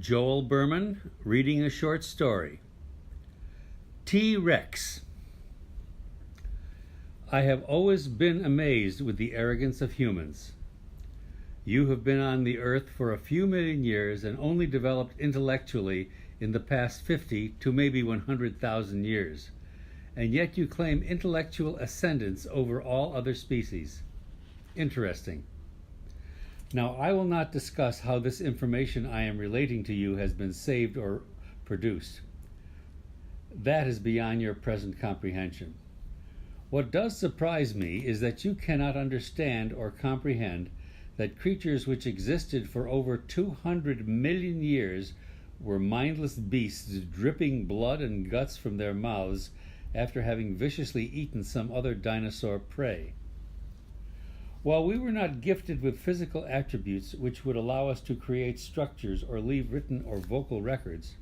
Joel Berman reading a short story. T-Rex. I have always been amazed with the arrogance of humans. You have been on the earth for a few million years and only developed intellectually in the past 50 to maybe 100,000 years, and yet you claim intellectual ascendance over all other species. Interesting. Now, I will not discuss how this information I am relating to you has been saved or produced. That is beyond your present comprehension. What does surprise me is that you cannot understand or comprehend that creatures which existed for over 200 million years were mindless beasts dripping blood and guts from their mouths after having viciously eaten some other dinosaur prey. While we were not gifted with physical attributes which would allow us to create structures or leave written or vocal records,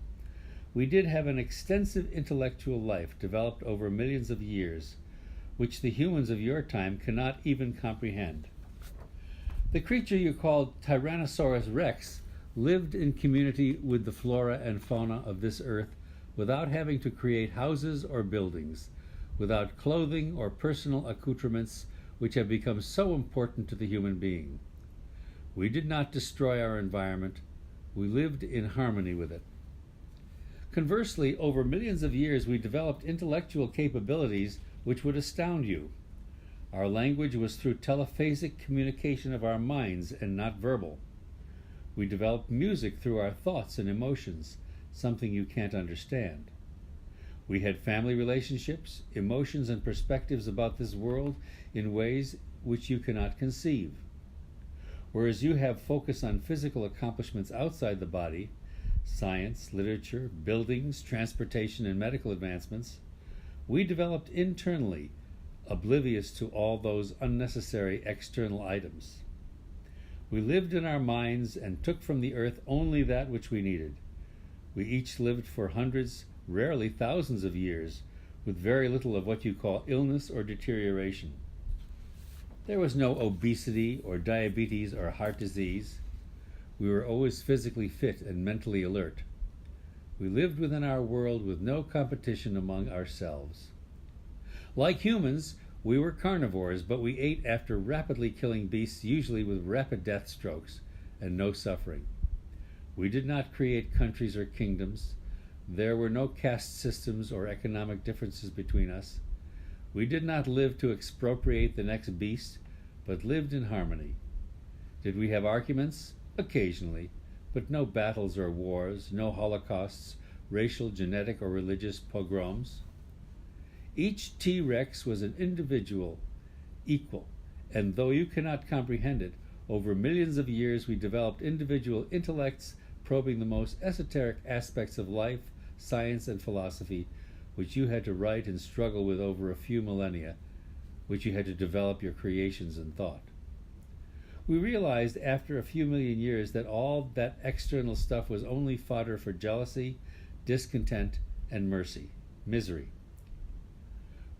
we did have an extensive intellectual life developed over millions of years, which the humans of your time cannot even comprehend. The creature you called Tyrannosaurus rex lived in community with the flora and fauna of this earth without having to create houses or buildings, without clothing or personal accoutrements which have become so important to the human being. We did not destroy our environment, we lived in harmony with it. Conversely, over millions of years we developed intellectual capabilities which would astound you. Our language was through telephasic communication of our minds and not verbal. We developed music through our thoughts and emotions, something you can't understand. We had family relationships, emotions, and perspectives about this world in ways which you cannot conceive. Whereas you have focus on physical accomplishments outside the body, science, literature, buildings, transportation, and medical advancements, we developed internally, oblivious to all those unnecessary external items. We lived in our minds and took from the earth only that which we needed. We each lived for hundreds, rarely thousands of years, with very little of what you call illness or deterioration. There was no obesity or diabetes or heart disease. We were always physically fit and mentally alert. We lived within our world with no competition among ourselves. Like humans, we were carnivores, but we ate after rapidly killing beasts, usually with rapid death strokes and no suffering. We did not create countries or kingdoms. There were no caste systems or economic differences between us. We did not live to expropriate the next beast, but lived in harmony. Did we have arguments? Occasionally, but no battles or wars, no holocausts, racial, genetic, or religious pogroms. Each T-Rex was an individual, equal, and though you cannot comprehend it, over millions of years we developed individual intellects probing the most esoteric aspects of life, science, and philosophy, which you had to write and struggle with over a few millennia, which you had to develop your creations in thought. We realized after a few million years that all that external stuff was only fodder for jealousy, discontent, and misery.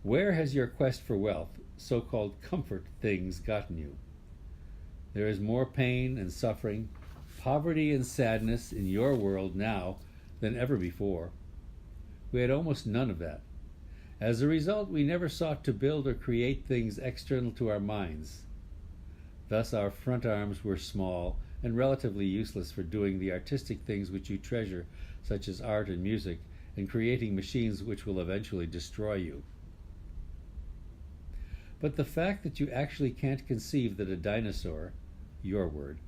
Where has your quest for wealth, so-called comfort things, gotten you? There is more pain and suffering, poverty and sadness in your world now than ever before. We had almost none of that. As a result, we never sought to build or create things external to our minds. Thus our front arms were small and relatively useless for doing the artistic things which you treasure, such as art and music, and creating machines which will eventually destroy you. But the fact that you actually can't conceive that a dinosaur, your word,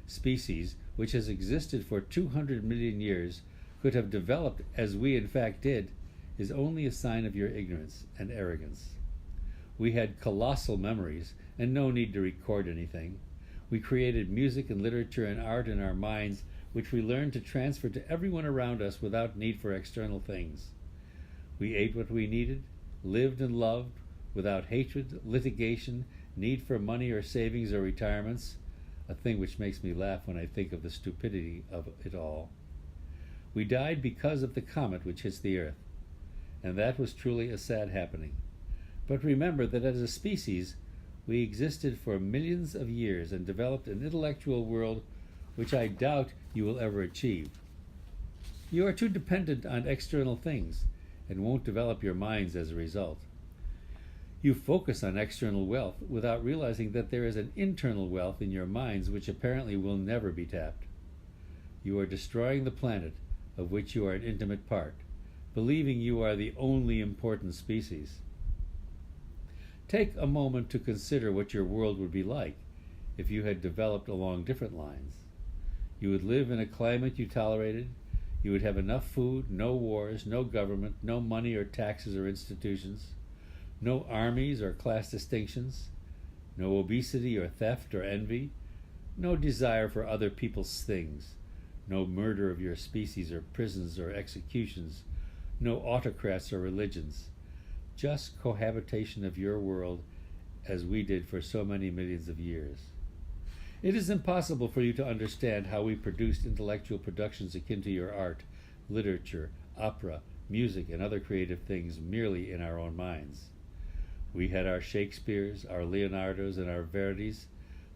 species, which has existed for 200 million years, could have developed as we in fact did, is only a sign of your ignorance and arrogance. We had colossal memories and no need to record anything. We created music and literature and art in our minds, which we learned to transfer to everyone around us without need for external things. We ate what we needed, lived and loved, without hatred, litigation, need for money or savings or retirements, a thing which makes me laugh when I think of the stupidity of it all. We died because of the comet which hits the earth, and that was truly a sad happening. But remember that as a species, we existed for millions of years and developed an intellectual world which I doubt you will ever achieve. You are too dependent on external things and won't develop your minds as a result. You focus on external wealth without realizing that there is an internal wealth in your minds which apparently will never be tapped. You are destroying the planet of which you are an intimate part, believing you are the only important species. Take a moment to consider what your world would be like if you had developed along different lines. You would live in a climate you tolerated. You would have enough food, no wars, no government, no money or taxes or institutions, no armies or class distinctions, no obesity or theft or envy, no desire for other people's things, no murder of your species or prisons or executions, no autocrats or religions, just cohabitation of your world as we did for so many millions of years. It is impossible for you to understand how we produced intellectual productions akin to your art, literature, opera, music, and other creative things merely in our own minds. We had our Shakespeares, our Leonardos, and our Verdis,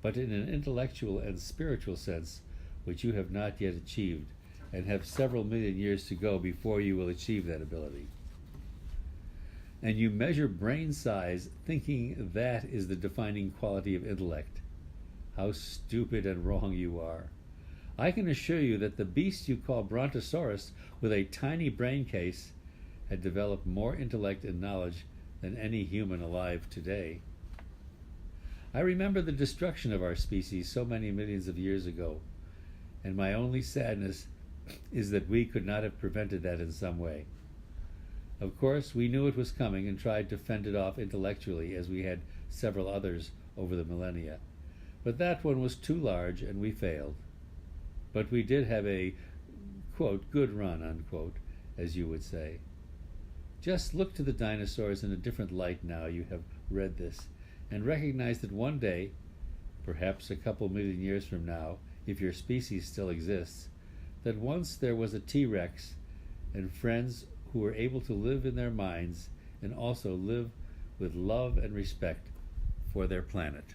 but in an intellectual and spiritual sense, which you have not yet achieved, and have several million years to go before you will achieve that ability. And you measure brain size thinking that is the defining quality of intellect. How stupid and wrong you are. I can assure you that the beast you call Brontosaurus, with a tiny brain case, had developed more intellect and knowledge than any human alive today. I remember the destruction of our species so many millions of years ago, and my only sadness is that we could not have prevented that in some way. Of course, we knew it was coming and tried to fend it off intellectually, as we had several others over the millennia. But that one was too large, and we failed. But we did have a, quote, good run, unquote, as you would say. Just look to the dinosaurs in a different light now you have read this, and recognize that one day, perhaps a couple million years from now, if your species still exists, that once there was a T-Rex and friends who were able to live in their minds and also live with love and respect for their planet.